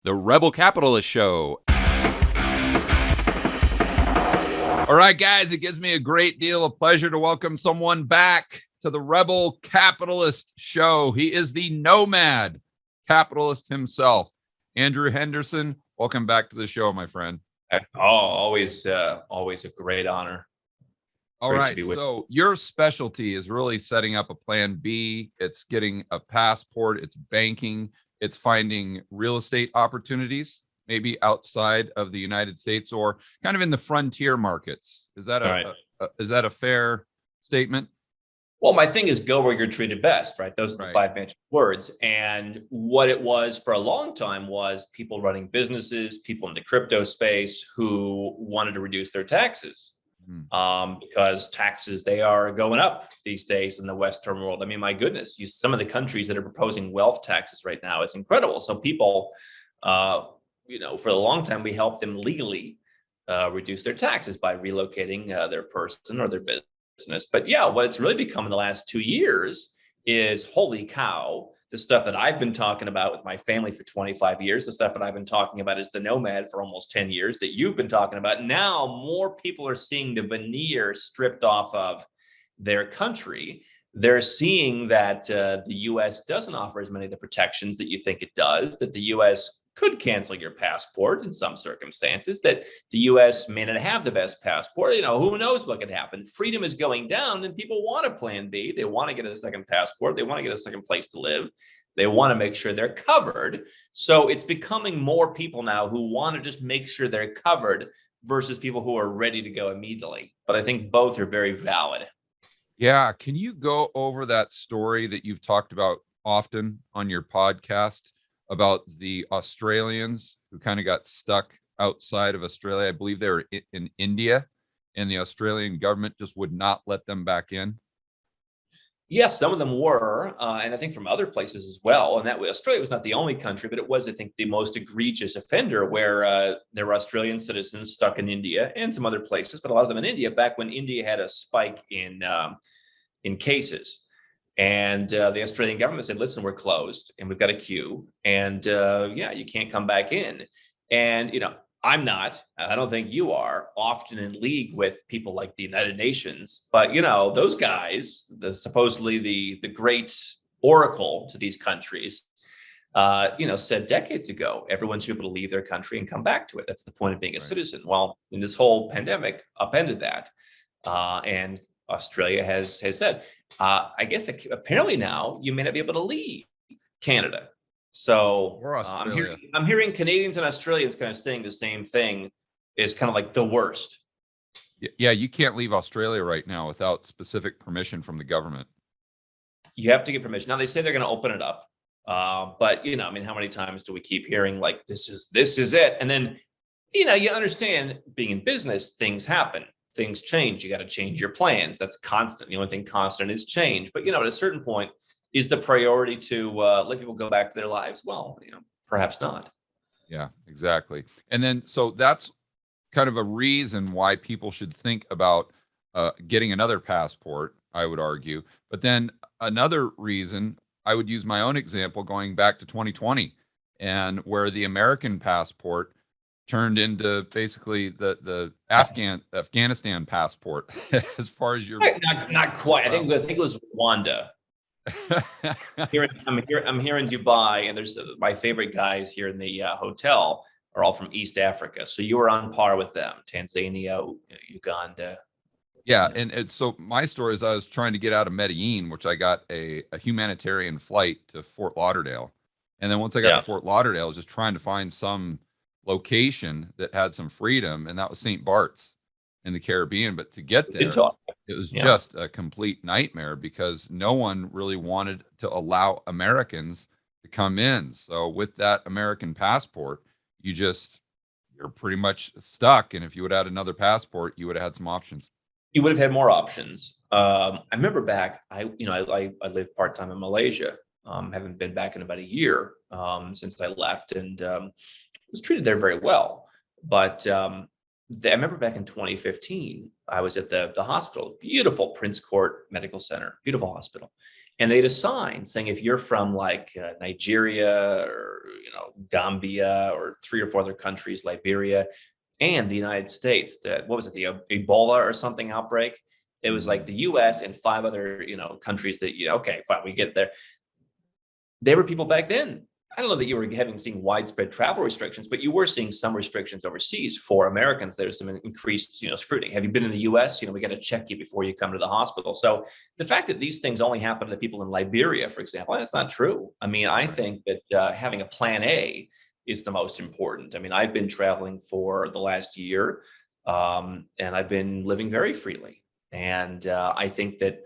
The Rebel Capitalist Show. All right, guys, it gives me a great deal of pleasure to welcome someone back to the Rebel Capitalist Show. He is the nomad capitalist himself, Andrew Henderson. Welcome back to the show, my friend. Oh, always a great honor. All right, so your specialty is really setting up a plan B. It's getting a passport, it's banking, it's finding real estate opportunities, maybe outside of the United States or kind of in the frontier markets. Is that a fair statement? Well, my thing is go where you're treated best, right? Those are the five magic words. And what it was for a long time was people running businesses, people in the crypto space who wanted to reduce their taxes. Because taxes, they are going up these days in the Western world. I mean, my goodness, some of the countries that are proposing wealth taxes right now is incredible. So people, for a long time, we helped them legally reduce their taxes by relocating their person or their business. But yeah, what it's really become in the last 2 years is, holy cow, the stuff that I've been talking about with my family for 25 years, the stuff that I've been talking about as the nomad for almost 10 years that you've been talking about. Now more people are seeing the veneer stripped off of their country. They're seeing that the U.S. doesn't offer as many of the protections that you think it does, that the U.S. could cancel your passport in some circumstances, that the U.S. may not have the best passport. Who knows what could happen? Freedom is going down and people want a plan B. They want to get a second passport. They want to get a second place to live. They want to make sure they're covered. So it's becoming more people now who want to just make sure they're covered versus people who are ready to go immediately. But I think both are very valid. Yeah. Can you go over that story that you've talked about often on your podcast about the Australians who kind of got stuck outside of Australia? I believe they were in India, and the Australian government just would not let them back in. Yes, some of them were, and I think from other places as well. And that Australia was not the only country, but it was, I think, the most egregious offender where there were Australian citizens stuck in India and some other places, but a lot of them in India back when India had a spike in cases. And the Australian government said, listen, we're closed and we've got a queue. And you can't come back in. And, I don't think you are often in league with people like the United Nations. But, those guys, supposedly the great oracle to these countries, said decades ago, everyone should be able to leave their country and come back to it. That's the point of being a citizen. Well, in this whole pandemic upended that. And Australia has said, I guess apparently now you may not be able to leave Canada. So I'm hearing Canadians and Australians kind of saying the same thing is kind of like the worst. Yeah, you can't leave Australia right now without specific permission from the government. You have to get permission. Now they say they're going to open it up. But how many times do we keep hearing like this is it? And then, you understand being in business, things happen. Things change. You got to change your plans. That's constant. The only thing constant is change. But, at a certain point, is the priority to let people go back to their lives? Well, perhaps not. Yeah, exactly. And then, so that's kind of a reason why people should think about getting another passport, I would argue. But then another reason, I would use my own example going back to 2020 and where the American passport turned into basically the Afghanistan passport as far as your not quite. I think it was Rwanda. I'm here in Dubai, and there's my favorite guys here in the hotel are all from East Africa. So you were on par with them. Tanzania, Uganda. Yeah, and so my story is I was trying to get out of Medellin, which I got a humanitarian flight to Fort Lauderdale, and then once I got to Fort Lauderdale, I was just trying to find some location that had some freedom, and that was St. Bart's in the Caribbean. But to get there, it was just a complete nightmare because no one really wanted to allow Americans to come in. So with that American passport, you're pretty much stuck. And if you would add another passport, you would have had some options. You would have had more options. I remember back, I lived part-time in Malaysia. Haven't been back in about a year since I left, and was treated there very well. But I remember back in 2015, I was at the hospital, beautiful Prince Court Medical Center, beautiful hospital. And they had a sign saying, if you're from like Nigeria or, Gambia or 3 or 4 other countries, Liberia and the United States, that, what was it, the Ebola or something outbreak? It was like the US and 5 other, countries that, okay, fine, we get there. There were people back then. I don't know that you were seeing widespread travel restrictions, but you were seeing some restrictions overseas for Americans. There's some increased, scrutiny. Have you been in the U.S.? We got to check you before you come to the hospital. So the fact that these things only happen to people in Liberia, for example, that's not true. I mean, I think that having a plan A is the most important. I mean, I've been traveling for the last year, and I've been living very freely. And I think that,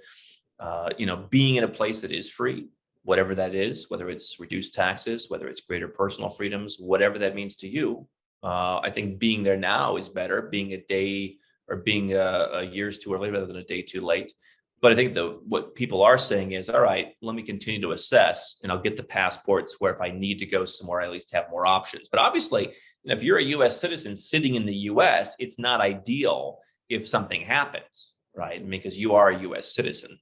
being in a place that is free, whatever that is, whether it's reduced taxes, whether it's greater personal freedoms, whatever that means to you, I think being there now is better, being a day or being a year's too early rather than a day too late. But I think what people are saying is, all right, let me continue to assess and I'll get the passports where if I need to go somewhere, I at least have more options. But obviously, if you're a US citizen sitting in the US, it's not ideal if something happens, right? Because you are a US citizen.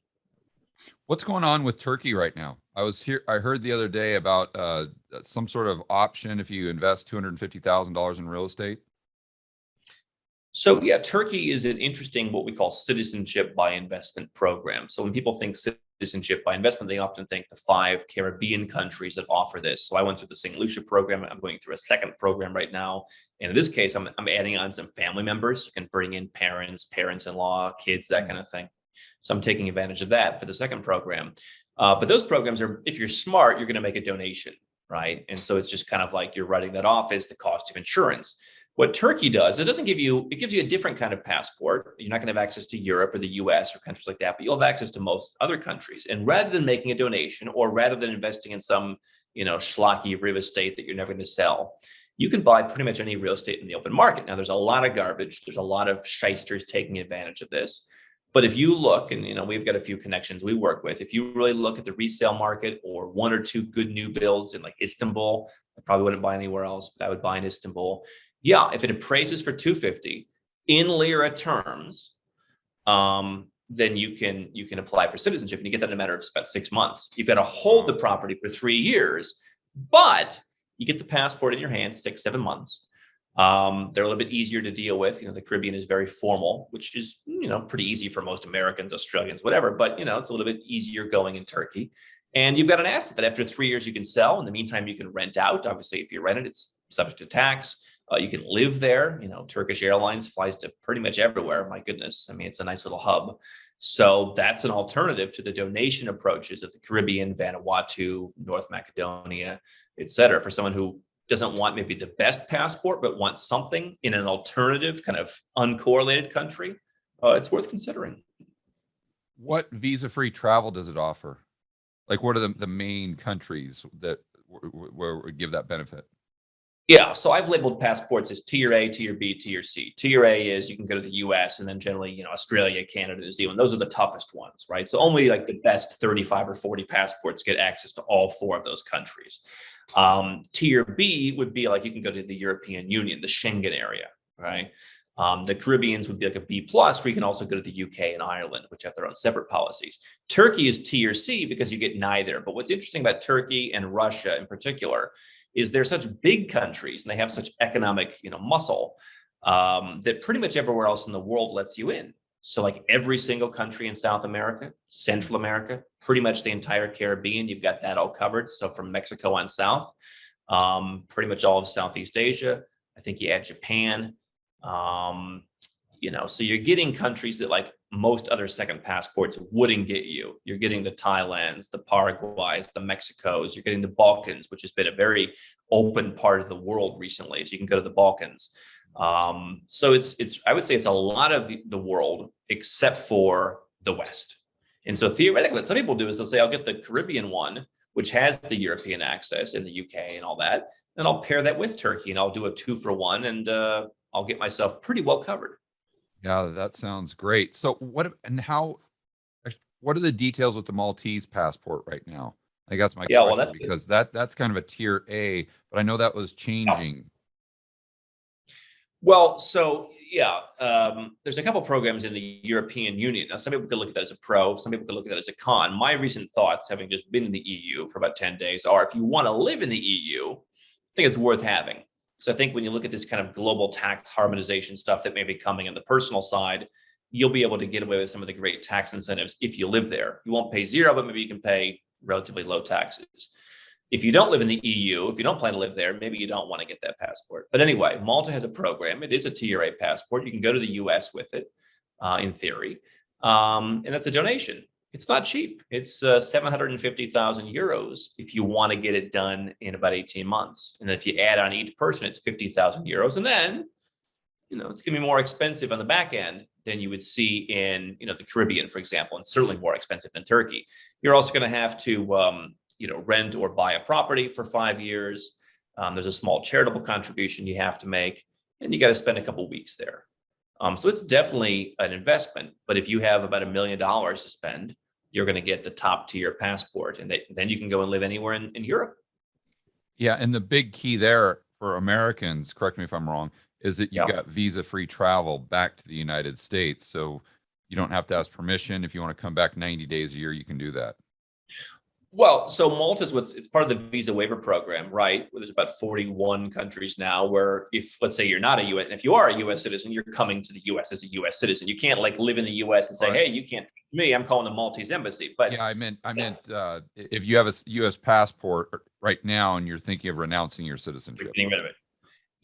What's going on with Turkey right now? I heard the other day about some sort of option if you invest $250,000 in real estate. So yeah, Turkey is an interesting, what we call citizenship by investment program. So when people think citizenship by investment, they often think the 5 Caribbean countries that offer this. So I went through the St. Lucia program. I'm going through a second program right now. And in this case, I'm adding on some family members. You can bring in parents, parents-in-law, kids, that kind of thing. So I'm taking advantage of that for the second program. But those programs are, if you're smart, you're going to make a donation, right? And so it's just kind of like you're writing that off as the cost of insurance. What Turkey does, it gives you a different kind of passport. You're not going to have access to Europe or the US or countries like that, but you'll have access to most other countries. And rather than making a donation or rather than investing in some, schlocky real estate that you're never going to sell, you can buy pretty much any real estate in the open market. Now, there's a lot of garbage. There's a lot of shysters taking advantage of this. But if you look, and we've got a few connections we work with, if you really look at the resale market or 1 or 2 good new builds in like Istanbul, I probably wouldn't buy anywhere else, but I would buy in Istanbul. Yeah, if it appraises for 250 in lira terms, then you can apply for citizenship, and you get that in a matter of about 6 months. You've got to hold the property for 3 years, but you get the passport in your hand 6-7 months. They're a little bit easier to deal with. The Caribbean is very formal, which is, pretty easy for most Americans, Australians, whatever. But, it's a little bit easier going in Turkey. And you've got an asset that after 3 years you can sell. In the meantime, you can rent out. Obviously, if you rent it, it's subject to tax. You can live there. Turkish Airlines flies to pretty much everywhere. My goodness. I mean, it's a nice little hub. So that's an alternative to the donation approaches of the Caribbean, Vanuatu, North Macedonia, et cetera, for someone who doesn't want maybe the best passport, but wants something in an alternative kind of uncorrelated country. It's worth considering. What visa-free travel does it offer? Like, what are the main countries that where would give that benefit? Yeah, so I've labeled passports as tier A, tier B, tier C. Tier A is you can go to the US and then generally, Australia, Canada, New Zealand. Those are the toughest ones, right? So only like the best 35 or 40 passports get access to all 4 of those countries. Tier B would be like you can go to the European Union, the Schengen area, right? The Caribbeans would be like a B+, where you can also go to the UK and Ireland, which have their own separate policies. Turkey is tier C because you get neither. But what's interesting about Turkey and Russia in particular is they're such big countries and they have such economic, muscle that pretty much everywhere else in the world lets you in. So like every single country in South America, Central America, pretty much the entire Caribbean, you've got that all covered. So from Mexico on south, pretty much all of Southeast Asia. I think you add Japan. So you're getting countries that like most other second passports wouldn't get you. You're getting the Thailands, the Paraguays, the Mexicos. You're getting the Balkans, which has been a very open part of the world recently. So you can go to the Balkans. So I would say it's a lot of the world except for the West. And so theoretically, what some people do is they'll say, I'll get the Caribbean one, which has the European access in the UK and all that. And I'll pair that with Turkey and I'll do a 2-for-1 and I'll get myself pretty well covered. Yeah, that sounds great. So what are the details with the Maltese passport right now? I guess my question, because that's kind of a tier A, but I know that was changing. Well, so yeah, there's a couple programs in the European Union. Now, some people could look at that as a pro, some people could look at that as a con. My recent thoughts, having just been in the EU for about 10 days, are if you want to live in the EU, I think it's worth having. So I think when you look at this kind of global tax harmonization stuff that may be coming on the personal side, you'll be able to get away with some of the great tax incentives if you live there. You won't pay zero, but maybe you can pay relatively low taxes. If you don't live in the EU, if you don't plan to live there, maybe you don't want to get that passport. But anyway, Malta has a program. It is a Tier A passport. You can go to the US with it, in theory. And that's a donation. It's not cheap. It's 750,000 euros if you want to get it done in about 18 months. And then if you add on each person, it's 50,000 euros. And then, it's going to be more expensive on the back end than you would see in, the Caribbean, for example, and certainly more expensive than Turkey. You're also going to have to, rent or buy a property for 5 years. There's a small charitable contribution you have to make, and you got to spend a couple weeks there. So it's definitely an investment. But if you have about $1 million to spend, you're going to get the top tier passport, and then you can go and live anywhere in Europe. Yeah, and the big key there for Americans, correct me if I'm wrong, is that you got visa-free travel back to the United States. So you don't have to ask permission. If you want to come back 90 days a year, you can do that. Well, so Malta is it's part of the visa waiver program, right? Where there's about 41 countries now where if, let's say you're not a US, and if you are a US citizen, you're coming to the US as a US citizen. You can't live in the US and say, hey, you can't come to me. I'm calling the Maltese embassy. But yeah, I meant if you have a US passport right now and you're thinking of renouncing your citizenship. Getting rid of it.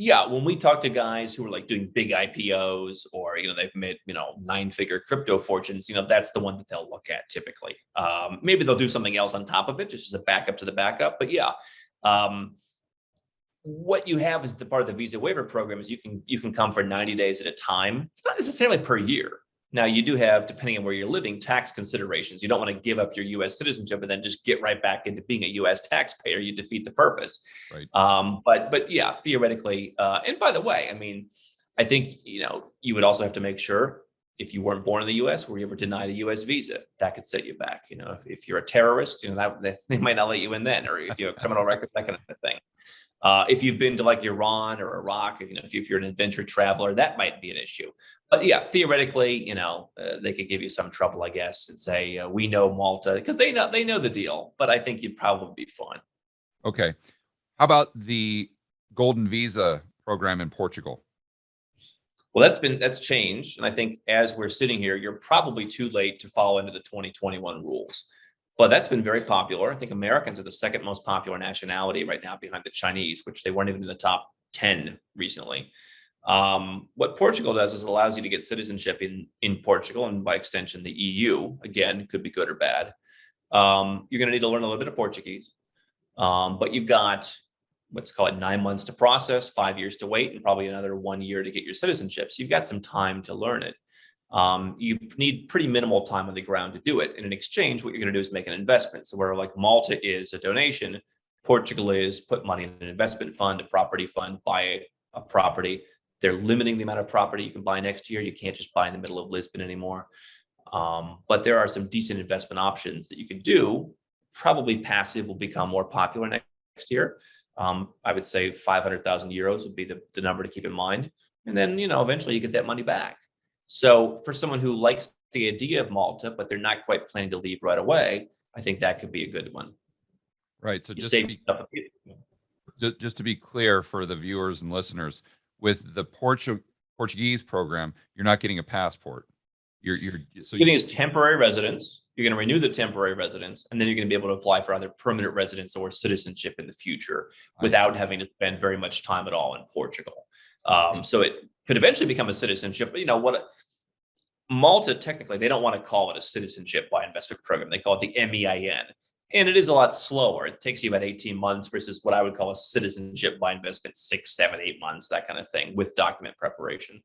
Yeah, when we talk to guys who are doing big IPOs or they've made 9-figure crypto fortunes, that's the one that they'll look at typically. Maybe they'll do something else on top of it, just as a backup to the backup. But yeah, what you have is the part of the visa waiver program is you can come for 90 days at a time. It's not necessarily per year. Now, you do have, depending on where you're living, tax considerations. You don't want to give up your U.S. citizenship and then just get right back into being a U.S. taxpayer. You defeat the purpose. Right. But yeah, theoretically, and by the way, I think, you would also have to make sure if you weren't born in the U.S., were you ever denied a U.S. visa, that could set you back. If you're a terrorist, that they might not let you in then, or if you have a criminal record, that kind of thing. If you've been to Iran or Iraq, if you're an adventure traveler, that might be an issue. But yeah, theoretically, they could give you some trouble, I guess, and say, we know Malta, because they know the deal. But I think you'd probably be fine. Okay. How about the golden visa program in Portugal? Well, that's changed. And I think as we're sitting here, you're probably too late to fall into the 2021 rules. But that's been very popular. I think Americans are the second most popular nationality right now behind the Chinese, which they weren't even in the top 10 recently. What Portugal does is it allows you to get citizenship in Portugal and by extension, the EU. Again, could be good or bad. You're going to need to learn a little bit of Portuguese. But you've got, let's call it 9 months to process, 5 years to wait, and probably another 1 year to get your citizenship. So you've got some time to learn it. You need pretty minimal time on the ground to do it. And in exchange, what you're going to do is make an investment. So where Malta is a donation, Portugal is put money in an investment fund, a property fund, buy a property. They're limiting the amount of property you can buy next year. You can't just buy in the middle of Lisbon anymore. But there are some decent investment options that you can do. Probably passive will become more popular next year. I would say 500,000 euros would be the number to keep in mind. And then, eventually you get that money back. So for someone who likes the idea of Malta, but they're not quite planning to leave right away, I think that could be a good one. Right. So just to be clear for the viewers and listeners, with the Portuguese program, you're not getting a passport. You're getting is temporary residence. You're going to renew the temporary residence, and then you're going to be able to apply for either permanent residence or citizenship in the future without having to spend very much time at all in Portugal. So it could eventually become a citizenship. But Malta, technically, they don't want to call it a citizenship by investment program. They call it the MEIN. And it is a lot slower. It takes you about 18 months versus what I would call a citizenship by investment, 6, 7, 8 months, that kind of thing, with document preparation.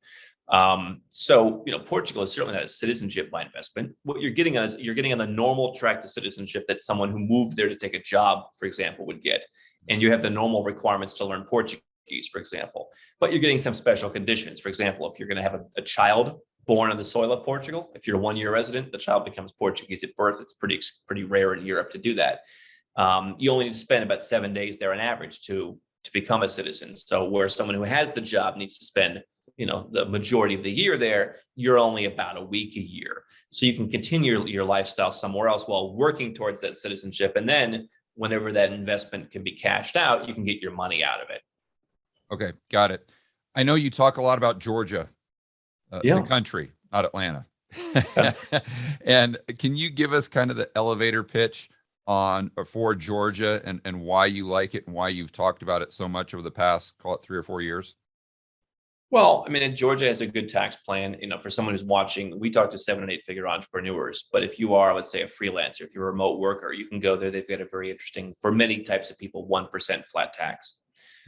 So Portugal is certainly not a citizenship by investment. What you're getting on is you're getting on the normal track to citizenship that someone who moved there to take a job, for example, would get. And you have the normal requirements to learn Portuguese, for example. But you're getting some special conditions. For example, if you're going to have a child born on the soil of Portugal, if you're a 1-year resident, the child becomes Portuguese at birth. It's pretty rare in Europe to do that. You only need to spend about 7 days there on average to become a citizen. So where someone who has the job needs to spend the majority of the year there, you're only about a week a year. So you can continue your lifestyle somewhere else while working towards that citizenship. And then whenever that investment can be cashed out, you can get your money out of it. Okay, got it. I know you talk a lot about Georgia, the country, not Atlanta. And can you give us kind of the elevator pitch for Georgia and why you like it and why you've talked about it so much over the past, call it 3 or 4 years? Well, I mean, Georgia has a good tax plan. For someone who's watching, we talk to 7 and 8 figure entrepreneurs. But if you are, let's say, a freelancer, if you're a remote worker, you can go there. They've got a very interesting, for many types of people, 1% flat tax.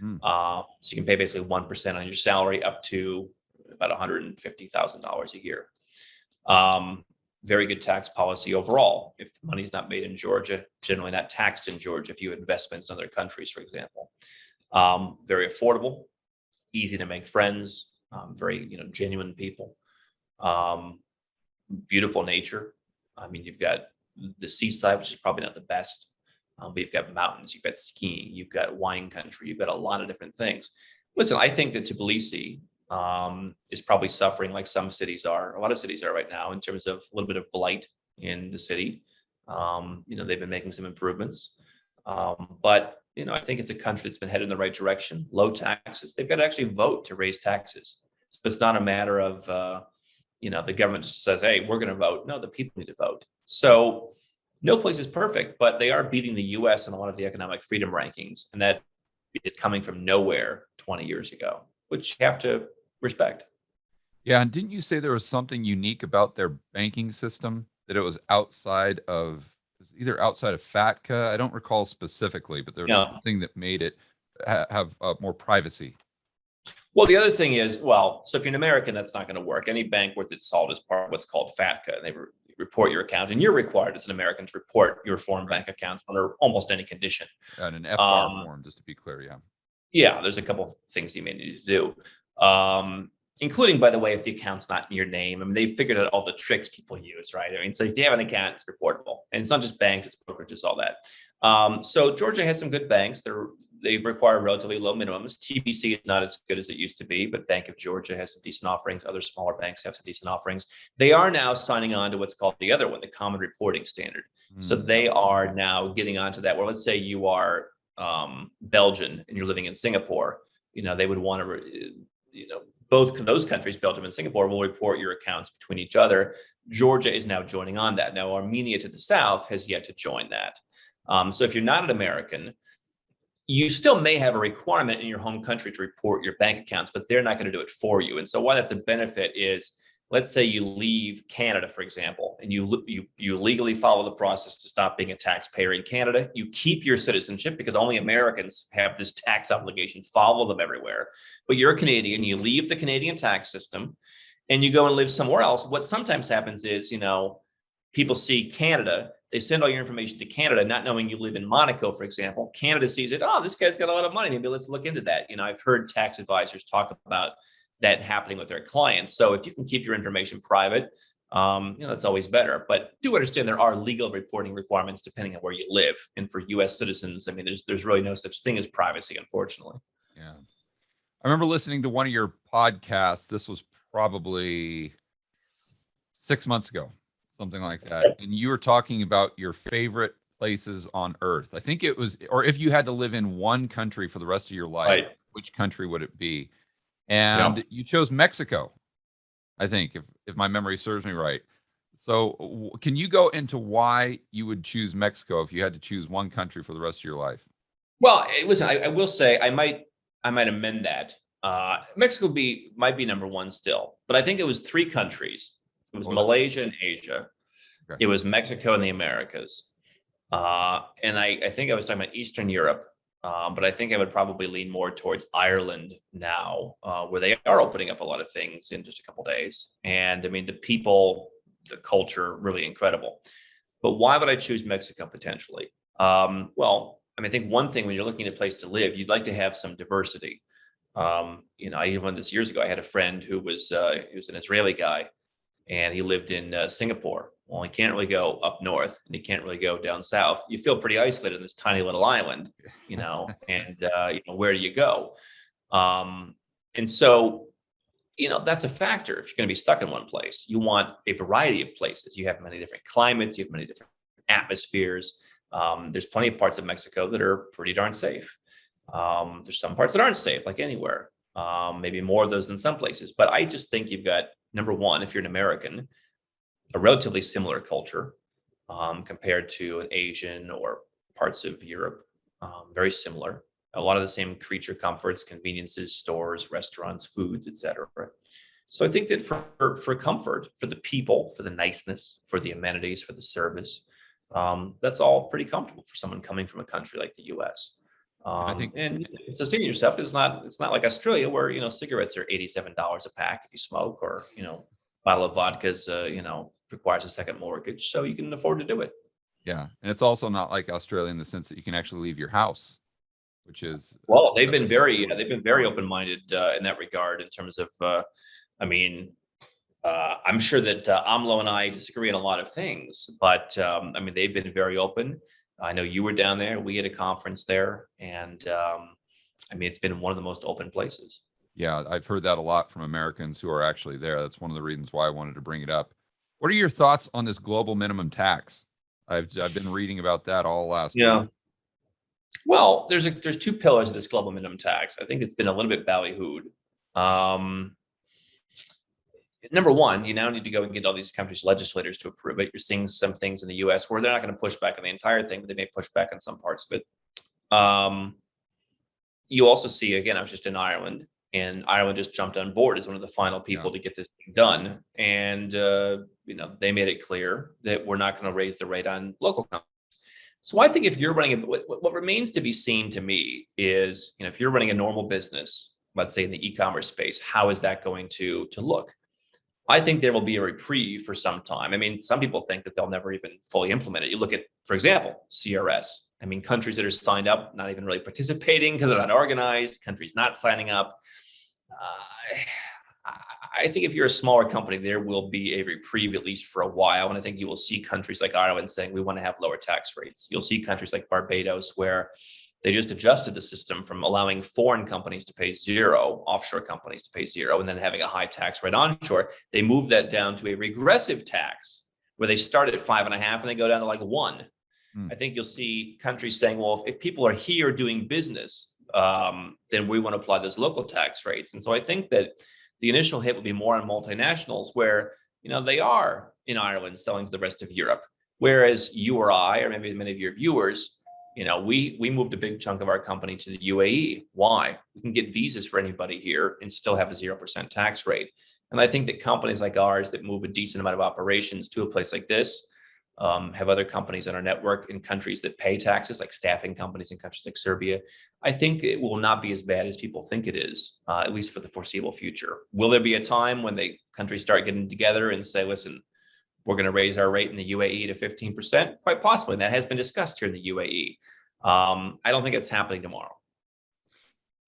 So you can pay basically 1% on your salary up to about $150,000 a year. Very good tax policy overall. If the money's not made in Georgia, generally not taxed in Georgia if you have investments in other countries, for example. Very affordable. Easy to make friends, very genuine people, beautiful nature. I mean, you've got the seaside, which is probably not the best, but you've got mountains, you've got skiing, you've got wine country, you've got a lot of different things. Listen, I think that Tbilisi is probably suffering like some cities are, a lot of cities are right now in terms of a little bit of blight in the city. They've been making some improvements, but I think it's a country that's been headed in the right direction. Low taxes. They've got to actually vote to raise taxes. So it's not a matter of, the government just says, hey, we're going to vote. No, the people need to vote. So no place is perfect, but they are beating the US in a lot of the economic freedom rankings. And that is coming from nowhere 20 years ago, which you have to respect. Yeah. And didn't you say there was something unique about their banking system, that it was either outside of FATCA? I don't recall specifically, but there was something that made it have more privacy. Well, the other thing is, so if you're an American, that's not going to work. Any bank worth its salt is part of what's called FATCA. They report your account, and you're required as an American to report your foreign bank accounts under almost any condition. And an FBAR form, just to be clear, yeah. Yeah, there's a couple of things you may need to do. Including, by the way, if the account's not in your name. I mean, they've figured out all the tricks people use, right? I mean, so if you have an account, it's reportable. And it's not just banks, it's brokerages, all that. So Georgia has some good banks. They require relatively low minimums. TBC is not as good as it used to be, but Bank of Georgia has some decent offerings. Other smaller banks have some decent offerings. They are now signing on to what's called the other one, the Common Reporting Standard. So they are now getting onto that, where let's say you are Belgian and you're living in Singapore, they would want to, both those countries, Belgium and Singapore, will report your accounts between each other. Georgia is now joining on that. Now, Armenia to the south has yet to join that. So if you're not an American, you still may have a requirement in your home country to report your bank accounts, but they're not going to do it for you. And so why that's a benefit is, let's say you leave Canada, for example, and you legally follow the process to stop being a taxpayer in Canada. You keep your citizenship because only Americans have this tax obligation, follow them everywhere. But you're a Canadian, you leave the Canadian tax system and you go and live somewhere else. What sometimes happens is, people see Canada, they send all your information to Canada, not knowing you live in Monaco, for example. Canada sees it, oh, this guy's got a lot of money, maybe let's look into that. I've heard tax advisors talk about that happening with their clients. So if you can keep your information private, that's always better. But do understand there are legal reporting requirements depending on where you live. And for US citizens, I mean, there's really no such thing as privacy, unfortunately. Yeah. I remember listening to one of your podcasts. This was probably 6 months ago, something like that. And you were talking about your favorite places on earth. I think it was, or if you had to live in one country for the rest of your life, right, which country would it be? And you chose Mexico, I think, if my memory serves me right. So can you go into why you would choose Mexico if you had to choose one country for the rest of your life? Well, listen, I will say I might amend that. Mexico might be number one still, but I think it was 3 countries. It was Malaysia and Asia. Okay. It was Mexico and the Americas. And I think I was talking about Eastern Europe. But I think I would probably lean more towards Ireland now, where they are opening up a lot of things in just a couple of days. And I mean, the people, the culture, really incredible. But why would I choose Mexico potentially? Well, I mean, I think one thing when you're looking at a place to live, you'd like to have some diversity. I even went this years ago. I had a friend who was he was an Israeli guy, and he lived in Singapore. Well, he can't really go up north and he can't really go down south. You feel pretty isolated in this tiny little island, and where do you go? And so that's a factor. If you're going to be stuck in one place, you want a variety of places. You have many different climates, you have many different atmospheres. There's plenty of parts of Mexico that are pretty darn safe. There's some parts that aren't safe, like anywhere. Maybe more of those than some places. But I just think you've got, number one, if you're an American, a relatively similar culture compared to an Asian or parts of Europe. Very similar. A lot of the same creature comforts, conveniences, stores, restaurants, foods, etc. So I think that for comfort, for the people, for the niceness, for the amenities, for the service, that's all pretty comfortable for someone coming from a country like the U.S. And so senior stuff is it's not like Australia where, cigarettes are $87 a pack if you smoke, or, bottle of vodka's, requires a second mortgage. So you can afford to do it. Yeah. And it's also not like Australia in the sense that you can actually leave your house, which is, well, they've been very open-minded in that regard in terms of, I'm sure that AMLO and I disagree on a lot of things, but they've been very open. I know you were down there. We had a conference there, and it's been one of the most open places. Yeah, I've heard that a lot from Americans who are actually there. That's one of the reasons why I wanted to bring it up. What are your thoughts on this global minimum tax? I've been reading about that all last week. Well, there's two pillars of this global minimum tax. I think it's been a little bit ballyhooed. Number one, you now need to go and get all these countries' legislators to approve it. You're seeing some things in the U.S. where they're not going to push back on the entire thing, but they may push back on some parts of it. You also see, again, I was just in Ireland, and Ireland just jumped on board as one of the final people to get this thing done. And, they made it clear that we're not going to raise the rate on local companies. So I think if you're running, what remains to be seen to me is, if you're running a normal business, let's say in the e-commerce space, how is that going to look? I think there will be a reprieve for some time. Some people think that they'll never even fully implement it. You look at, for example, CRS. Countries that are signed up, not even really participating because they're not organized, countries not signing up. I think if you're a smaller company, there will be a reprieve, at least for a while. And I think you will see countries like Ireland saying, we want to have lower tax rates. You'll see countries like Barbados where they just adjusted the system from allowing foreign companies to pay zero, offshore companies to pay zero, and then having a high tax rate onshore. They moved that down to a regressive tax where they start at 5.5 and they go down to like 1. I think you'll see countries saying, well, if people are here doing business, then we want to apply those local tax rates. And so I think that the initial hit will be more on multinationals where, they are in Ireland selling to the rest of Europe. Whereas you or I, or maybe many of your viewers, we moved a big chunk of our company to the UAE. Why? We can get visas for anybody here and still have a 0% tax rate. And I think that companies like ours that move a decent amount of operations to a place like this, have other companies on our network in countries that pay taxes, like staffing companies in countries like Serbia. I think it will not be as bad as people think it is, at least for the foreseeable future. Will there be a time when countries start getting together and say, listen, we're going to raise our rate in the UAE to 15%? Quite possibly. That has been discussed here in the UAE. I don't think it's happening tomorrow.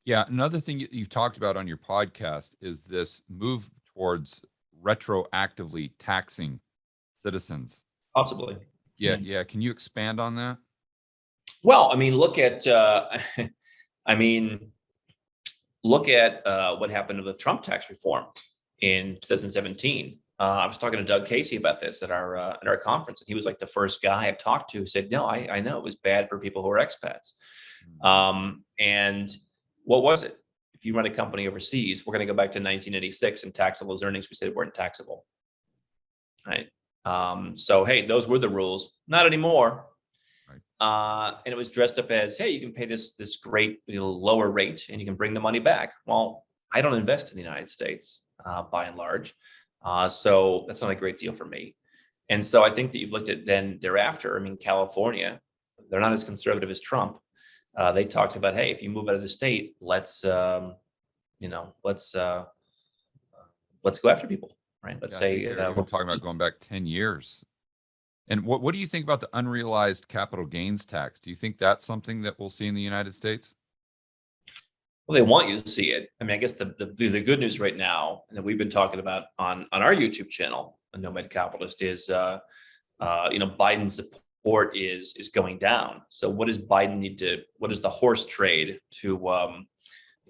Yeah. Another thing you've talked about on your podcast is this move towards retroactively taxing citizens. Possibly. Yeah. Can you expand on that? Well, look at what happened with Trump tax reform in 2017. I was talking to Doug Casey about this at our conference, and he was like the first guy I've talked to who said, no, I know it was bad for people who are expats. And what was it? If you run a company overseas, we're going to go back to 1986 and tax all those earnings we said weren't taxable. Right. So, hey, those were the rules. Not anymore. Right. And it was dressed up as, hey, you can pay this great lower rate and you can bring the money back. Well, I don't invest in the United States by and large. So that's not a great deal for me. And so I think that you've looked at then thereafter, California, they're not as conservative as Trump. They talked about, hey, if you move out of the state, let's go after people. Right. Let's say we're talking about going back 10 years. And what do you think about the unrealized capital gains tax? Do you think that's something that we'll see in the United States? Well, they want you to see it. I guess the good news right now, and that we've been talking about on our YouTube channel, a Nomad Capitalist, is Biden's support is going down. So what does Biden need to? What is the horse trade to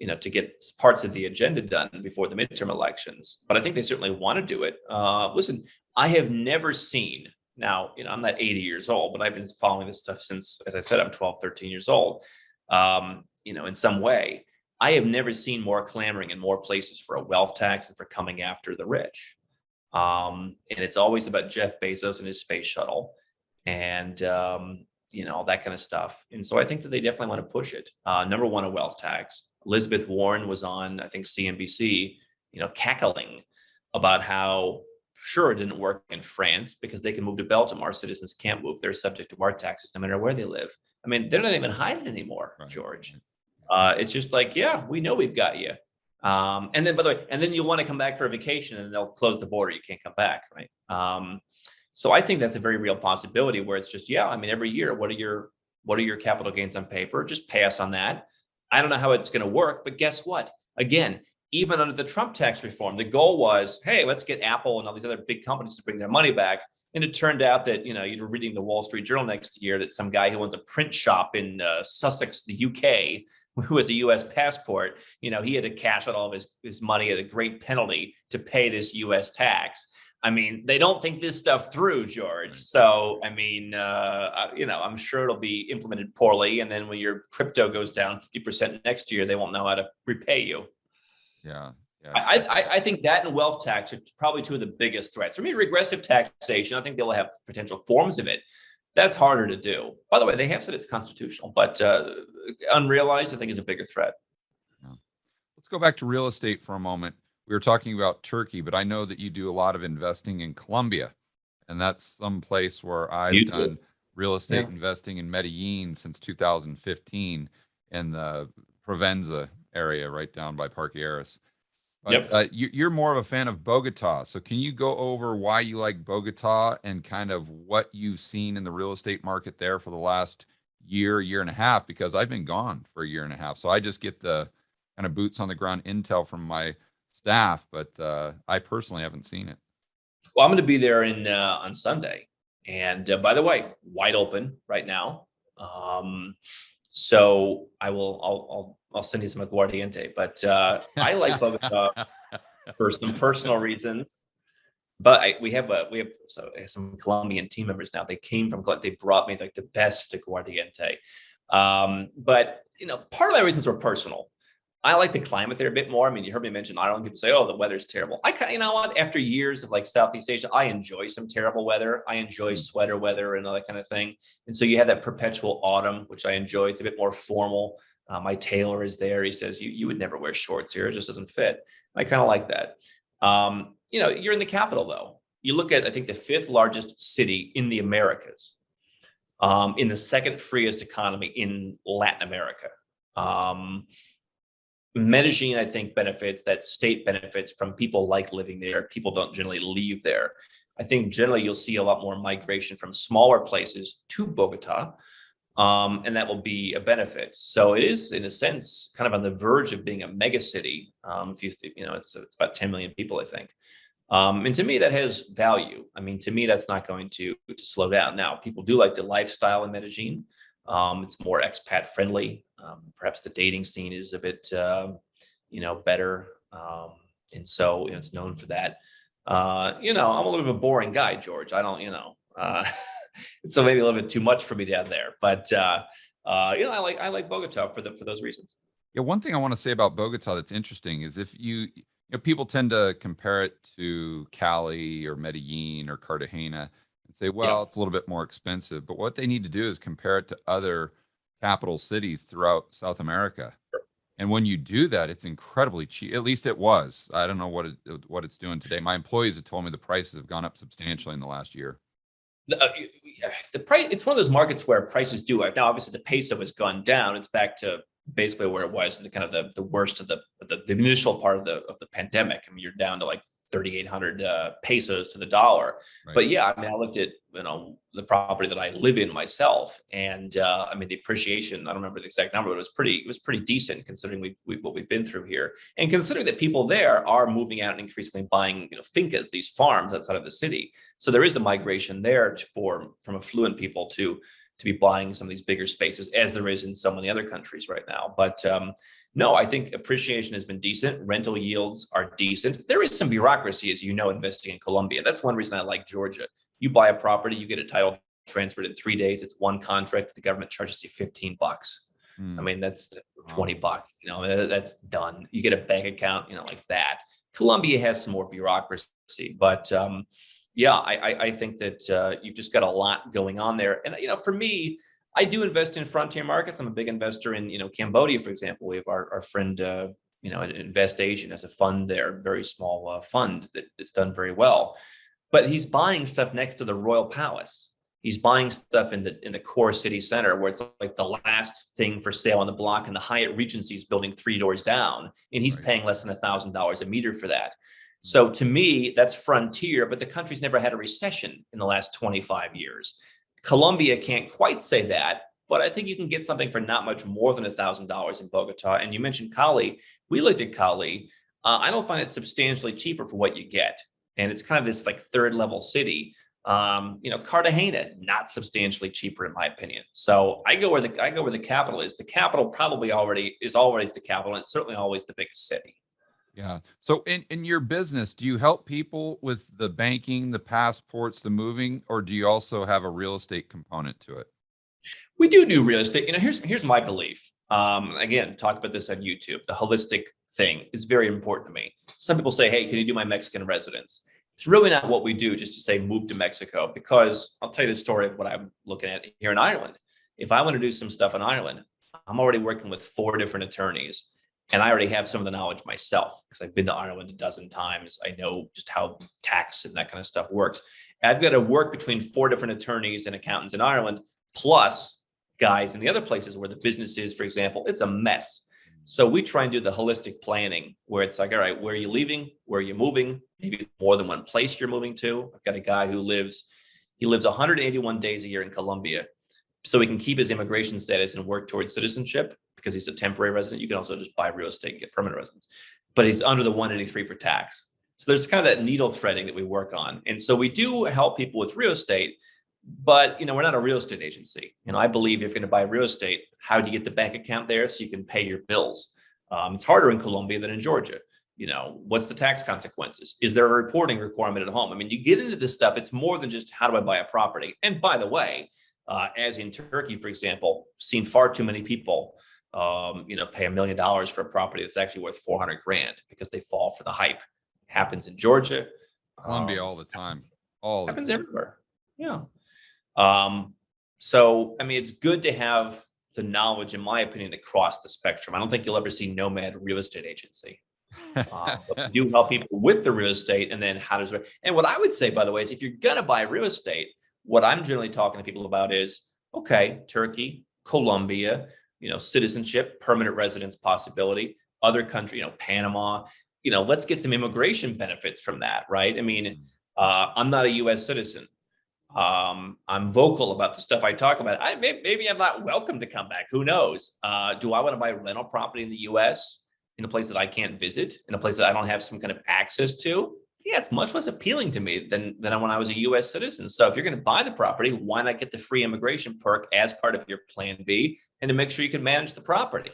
to get parts of the agenda done before the midterm elections. But I think they certainly want to do it. Listen, I have never seen, now, I'm not 80 years old, but I've been following this stuff since, as I said, I'm 12, 13 years old. In some way, I have never seen more clamoring in more places for a wealth tax and for coming after the rich. And it's always about Jeff Bezos and his space shuttle and, all that kind of stuff. And so I think that they definitely want to push it. Number one, a wealth tax. Elizabeth Warren was on, I think, CNBC, cackling about how sure it didn't work in France because they can move to Belgium. Our citizens can't move. They're subject to our taxes no matter where they live. I mean, they're not even hiding anymore, right, George. It's just like, yeah, we know we've got you. And then, by the way, and then you want to come back for a vacation and they'll close the border. You can't come back, right? So I think that's a very real possibility where it's just, every year, what are your capital gains on paper? Just pay us on that. I don't know how it's going to work, but guess what? Again, even under the Trump tax reform, the goal was, hey, let's get Apple and all these other big companies to bring their money back. And it turned out that, you were reading the Wall Street Journal next year that some guy who owns a print shop in Sussex, the UK, who has a US passport, he had to cash out all of his money at a great penalty to pay this US tax. I mean, they don't think this stuff through, George. So, I'm sure it'll be implemented poorly. And then when your crypto goes down 50% next year, they won't know how to repay you. Yeah. I think that and wealth tax are probably two of the biggest threats. Regressive taxation, I think they'll have potential forms of it. That's harder to do. By the way, they have said it's constitutional, but unrealized, I think, is a bigger threat. Yeah. Let's go back to real estate for a moment. We were talking about Turkey, but I know that you do a lot of investing in Colombia, and that's some place where I've done real estate investing in Medellin since 2015 in the Provenza area right down by Parque Aris. But you're more of a fan of Bogota. So can you go over why you like Bogota and kind of what you've seen in the real estate market there for the last year and a half? Because I've been gone for a year and a half. So I just get the kind of boots on the ground intel from my staff, but I personally haven't seen it. Well, I'm going to be there on Sunday. And by the way, wide open right now. So I'll send you some aguardiente, but I like Bogota for some personal reasons. But we have some Colombian team members now. They came from Colombia. They brought me like the best aguardiente. But part of my reasons were personal. I like the climate there a bit more. You heard me mention Ireland. People say, "Oh, the weather's terrible." I kind of, what? After years of like Southeast Asia, I enjoy some terrible weather. I enjoy sweater weather and all that kind of thing. And so you have that perpetual autumn, which I enjoy. It's a bit more formal. My tailor is there. He says, "You would never wear shorts here. It just doesn't fit." I kind of like that. You're in the capital though. You look at, I think, the 5th largest city in the Americas, in the 2nd freest economy in Latin America. Medellin, I think, benefits, that state benefits from people like living there. People don't generally leave there. I think generally you'll see a lot more migration from smaller places to Bogota, and that will be a benefit. So it is, in a sense, kind of on the verge of being a mega city. It's about 10 million people, I think. And to me, that has value. To me, that's not going to slow down. Now, people do like the lifestyle in Medellin. It's more expat friendly. Perhaps the dating scene is a bit, better. And so it's known for that. I'm a little bit of a boring guy, George. I don't, so maybe a little bit too much for me down there. But I like Bogota for those reasons. Yeah, one thing I want to say about Bogota that's interesting is if people tend to compare it to Cali or Medellin or Cartagena and say, well, it's a little bit more expensive. But what they need to do is compare it to other capital cities throughout South America. Sure. And when you do that, it's incredibly cheap. At least it was. I don't know what it's doing today. My employees have told me the prices have gone up substantially in the last year. The price, it's one of those markets where prices do. Now, obviously, the peso has gone down. It's back to basically where it was, the kind of the worst of the initial part of the pandemic. you're down to like 3,800 pesos to the dollar. Right. But yeah, I looked at the property that I live in myself, and the appreciation, I don't remember the exact number, but it was pretty decent considering what we've been through here, and considering that people there are moving out and increasingly buying fincas, these farms outside of the city. So there is a migration there from affluent people to be buying some of these bigger spaces, as there is in so many other countries right now. But No, I think appreciation has been decent. Rental yields are decent. There is some bureaucracy, as you know, investing in Colombia. That's one reason I like Georgia. You buy a property, you get a title transferred in 3 days. It's one contract. The government charges you $15. I mean, that's $20. You know, that's done. You get a bank account, you know, like that. Colombia has some more bureaucracy, but yeah, I think that you've just got a lot going on there. And, you know, for me, I do invest in frontier markets. I'm a big investor in, you know, Cambodia, for example. We have our friend, you know, Invest Asian has a fund there, very small fund that's done very well. But he's buying stuff next to the Royal Palace. He's buying stuff in the core city center where it's like the last thing for sale on the block, and the Hyatt Regency is building 3 doors down, and he's paying less than $1,000 a meter for that. So to me, that's frontier, but the country's never had a recession in the last 25 years. Colombia can't quite say that, but I think you can get something for not much more than $1,000 in Bogota. And you mentioned Cali. We looked at Cali. I don't find it substantially cheaper for what you get. And it's kind of this like third level city. You know, Cartagena, not substantially cheaper in my opinion. So I go where the capital is. The capital probably is always the capital, and it's certainly always the biggest city. Yeah. So in your business, do you help people with the banking, the passports, the moving, or do you also have a real estate component to it? We do real estate. You know, here's my belief. Again, talk about this on YouTube. The holistic thing is very important to me. Some people say, hey, can you do my Mexican residence? It's really not what we do just to say move to Mexico, because I'll tell you the story of what I'm looking at here in Ireland. If I want to do some stuff in Ireland, I'm already working with 4 different attorneys. And I already have some of the knowledge myself because I've been to Ireland a dozen times. I know just how tax and that kind of stuff works. And I've got to work between 4 different attorneys and accountants in Ireland, plus guys in the other places where the business is, for example. It's a mess. So we try and do the holistic planning where it's like, all right, where are you leaving? Where are you moving? Maybe more than one place you're moving to. I've got a guy who lives 181 days a year in Colombia, so he can keep his immigration status and work towards citizenship because he's a temporary resident. You can also just buy real estate and get permanent residence, but he's under the 183 for tax. So there's kind of that needle threading that we work on. And so we do help people with real estate, but, you know, we're not a real estate agency. You know, I believe if you're going to buy real estate, how do you get the bank account there so you can pay your bills? It's harder in Colombia than in Georgia. You know, what's the tax consequences? Is there a reporting requirement at home? I mean, you get into this stuff, it's more than just how do I buy a property? And by the way, as in Turkey, for example, seen far too many people, you know, pay $1 million for a property that's actually worth 400 grand because they fall for the hype. Happens in Georgia, Colombia all the time. Happens everywhere. Yeah. So I mean, it's good to have the knowledge, in my opinion, across the spectrum. I don't think you'll ever see nomad real estate agency. But we do help people with the real estate, and then how does it. And what I would say, by the way, is if you're gonna buy real estate, what I'm generally talking to people about is, okay, Turkey, Colombia, you know, citizenship, permanent residence possibility, other country, you know, Panama, you know, let's get some immigration benefits from that, right? I mean, I'm not a US citizen. I'm vocal about the stuff I talk about. Maybe I'm not welcome to come back. Who knows? Do I want to buy rental property in the US in a place that I can't visit, in a place that I don't have some kind of access to? Yeah, it's much less appealing to me than when I was a US citizen. So if you're going to buy the property, why not get the free immigration perk as part of your plan B, and to make sure you can manage the property?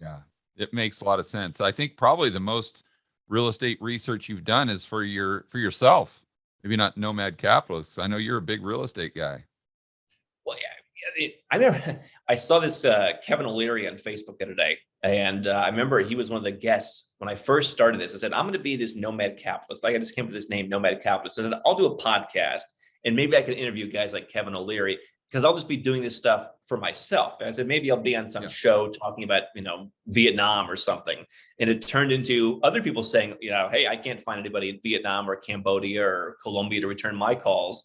Yeah, it makes a lot of sense. I think probably the most real estate research you've done is for yourself. Maybe not nomad capitalists. I know you're a big real estate guy. Well, yeah, I remember I saw this Kevin O'Leary on Facebook the other day, and I remember he was one of the guests when I first started this. I said, I'm going to be this nomad capitalist. Like, I just came up with this name, nomad capitalist. I said, I'll do a podcast, and maybe I could interview guys like Kevin O'Leary, because I'll just be doing this stuff for myself. And I said, maybe I'll be on some show talking about, you know, Vietnam or something. And it turned into other people saying, you know, hey, I can't find anybody in Vietnam or Cambodia or Colombia to return my calls.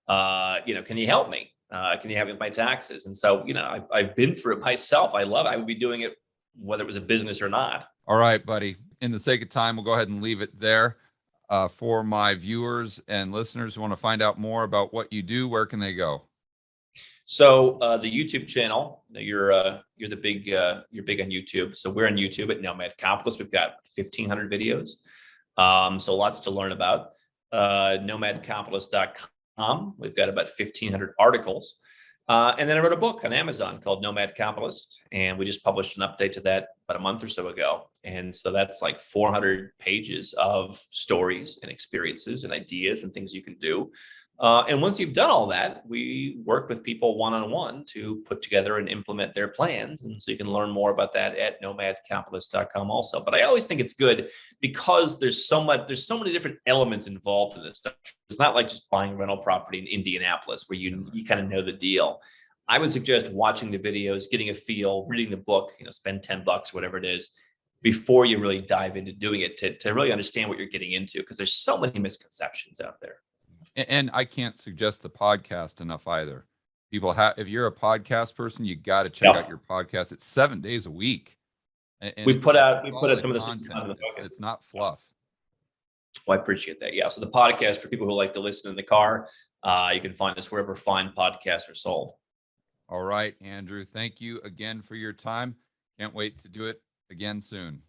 You know, can you help me? Can you help me with my taxes? And so, you know, I've been through it myself. I love it. I would be doing it whether it was a business or not. All right, buddy. In the sake of time, we'll go ahead and leave it there. For my viewers and listeners who want to find out more about what you do, where can they go? So the YouTube channel, you're big on YouTube. So we're on YouTube at Nomad Capitalist. We've got 1,500 videos. So lots to learn about. Nomadcapitalist.com. We've got about 1,500 articles. And then I wrote a book on Amazon called Nomad Capitalist, and we just published an update to that about a month or so ago. And so that's like 400 pages of stories and experiences and ideas and things you can do. And once you've done all that, we work with people one-on-one to put together and implement their plans. And so you can learn more about that at nomadcapitalist.com also. But I always think it's good because there's so many different elements involved in this stuff. It's not like just buying rental property in Indianapolis where you kind of know the deal. I would suggest watching the videos, getting a feel, reading the book, spend $10, whatever it is, before you really dive into doing it to really understand what you're getting into, because there's so many misconceptions out there. And I can't suggest the podcast enough either. People if you're a podcast person, you got to check out your podcast. It's 7 days a week. And we put out some of the content. It's not fluff. Well, I appreciate that. Yeah. So the podcast, for people who like to listen in the car, you can find us wherever fine podcasts are sold. All right, Andrew. Thank you again for your time. Can't wait to do it again soon.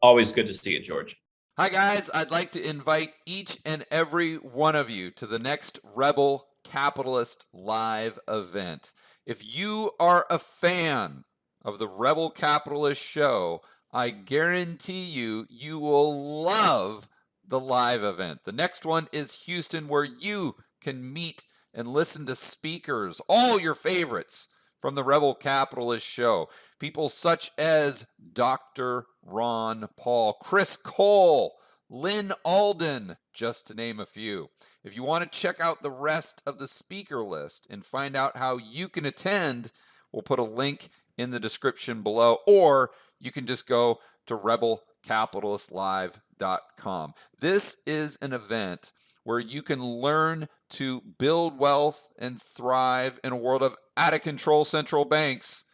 Always good to see you, George. Hi, guys. I'd like to invite each and every one of you to the next Rebel Capitalist Live event. If you are a fan of the Rebel Capitalist show, I guarantee you will love the live event. The next one is Houston, where you can meet and listen to speakers, all your favorites from the Rebel Capitalist show. People such as Dr. Ron Paul, Chris Cole, Lynn Alden, just to name a few. If you want to check out the rest of the speaker list and find out how you can attend, we'll put a link in the description below, or you can just go to rebelcapitalistlive.com. This is an event where you can learn to build wealth and thrive in a world of out-of-control central banks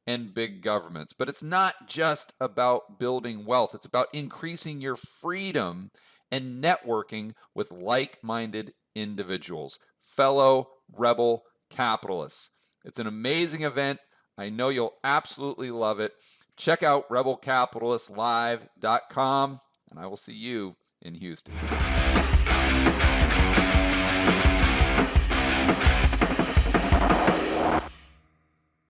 and big governments. But it's not just about building wealth. It's about increasing your freedom and networking with like-minded individuals, fellow rebel capitalists. It's an amazing event. I know you'll absolutely love it. Check out rebelcapitalistlive.com, and I will see you in Houston.